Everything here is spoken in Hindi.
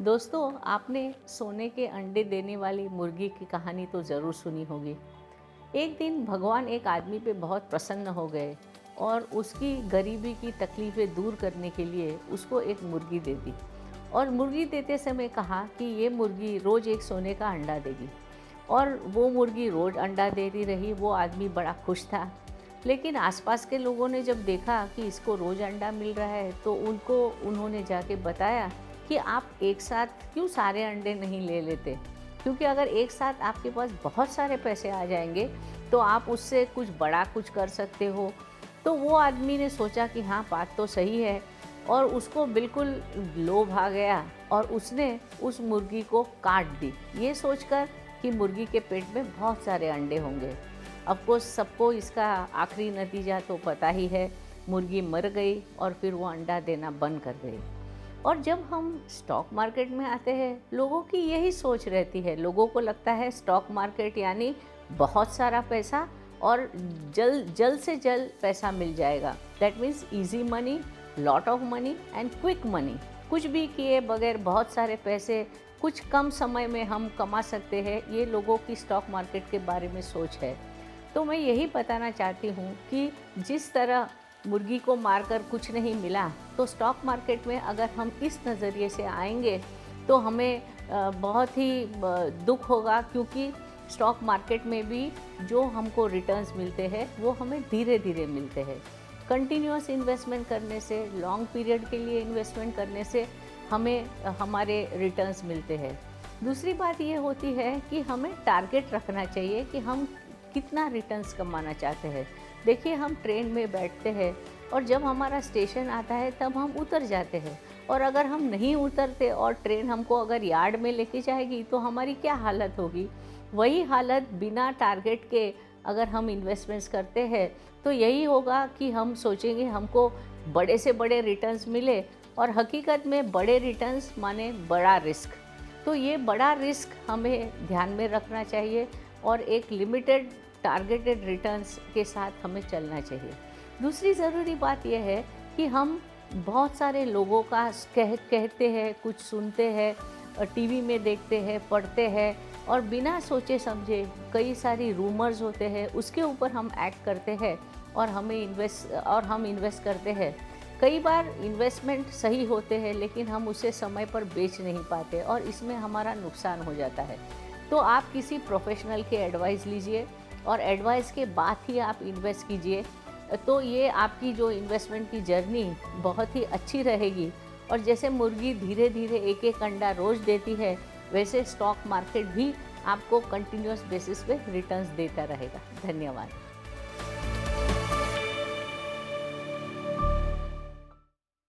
दोस्तों, आपने सोने के अंडे देने वाली मुर्गी की कहानी तो ज़रूर सुनी होगी। एक दिन भगवान एक आदमी पे बहुत प्रसन्न हो गए और उसकी गरीबी की तकलीफ़ें दूर करने के लिए उसको एक मुर्गी दे दी। और मुर्गी देते समय कहा कि ये मुर्गी रोज़ एक सोने का अंडा देगी। और वो मुर्गी रोज़ अंडा देती रही। वो आदमी बड़ा खुश था। लेकिन आसपास के लोगों ने जब देखा कि इसको रोज़ अंडा मिल रहा है तो उन्होंने जाके बताया कि आप एक साथ क्यों सारे अंडे नहीं ले लेते, क्योंकि अगर एक साथ आपके पास बहुत सारे पैसे आ जाएंगे तो आप उससे कुछ बड़ा कुछ कर सकते हो। तो वो आदमी ने सोचा कि हाँ, बात तो सही है, और उसको बिल्कुल लोभ आ गया और उसने उस मुर्गी को काट दी, ये सोचकर कि मुर्गी के पेट में बहुत सारे अंडे होंगे। ऑफकोर्स सबको इसका आखिरी नतीजा तो पता ही है, मुर्गी मर गई और फिर वो अंडा देना बंद कर गई। और जब हम स्टॉक मार्केट में आते हैं, लोगों की यही सोच रहती है। लोगों को लगता है स्टॉक मार्केट यानी बहुत सारा पैसा और जल्द से जल्द पैसा मिल जाएगा। That means easy money, lot of money and quick money. कुछ भी किए बगैर बहुत सारे पैसे कुछ कम समय में हम कमा सकते हैं, ये लोगों की स्टॉक मार्केट के बारे में सोच है। तो मैं यही बताना चाहती हूँ कि जिस तरह मुर्गी को मारकर कुछ नहीं मिला, तो स्टॉक मार्केट में अगर हम इस नज़रिए से आएंगे तो हमें बहुत ही दुख होगा, क्योंकि स्टॉक मार्केट में भी जो हमको रिटर्न्स मिलते हैं वो हमें धीरे धीरे मिलते हैं। कंटिन्यूअस इन्वेस्टमेंट करने से, लॉन्ग पीरियड के लिए इन्वेस्टमेंट करने से हमें हमारे रिटर्न्स मिलते हैं। दूसरी बात ये होती है कि हमें टारगेट रखना चाहिए कि हम कितना रिटर्न्स कमाना चाहते हैं। देखिए, हम ट्रेन में बैठते हैं और जब हमारा स्टेशन आता है तब हम उतर जाते हैं, और अगर हम नहीं उतरते और ट्रेन हमको अगर यार्ड में लेके जाएगी तो हमारी क्या हालत होगी। वही हालत बिना टारगेट के अगर हम इन्वेस्टमेंट्स करते हैं तो यही होगा कि हम सोचेंगे हमको बड़े से बड़े रिटर्न्स मिले, और हकीकत में बड़े रिटर्न्स माने बड़ा रिस्क। तो ये बड़ा रिस्क हमें ध्यान में रखना चाहिए और एक लिमिटेड टारगेटेड रिटर्न्स के साथ हमें चलना चाहिए। दूसरी ज़रूरी बात यह है कि हम बहुत सारे लोगों का कहते हैं, कुछ सुनते हैं, टीवी में देखते हैं, पढ़ते हैं, और बिना सोचे समझे कई सारी रूमर्स होते हैं, उसके ऊपर हम एक्ट करते हैं और हम इन्वेस्ट करते हैं। कई बार इन्वेस्टमेंट सही होते हैं लेकिन हम उसे समय पर बेच नहीं पाते और इसमें हमारा नुकसान हो जाता है। तो आप किसी प्रोफेशनल के एडवाइस लीजिए और एडवाइस के बाद ही आप इन्वेस्ट कीजिए, तो ये आपकी जो इन्वेस्टमेंट की जर्नी बहुत ही अच्छी रहेगी। और जैसे मुर्गी धीरे धीरे एक एक अंडा रोज़ देती है, वैसे स्टॉक मार्केट भी आपको कंटिन्यूअस बेसिस पे रिटर्न्स देता रहेगा। धन्यवाद।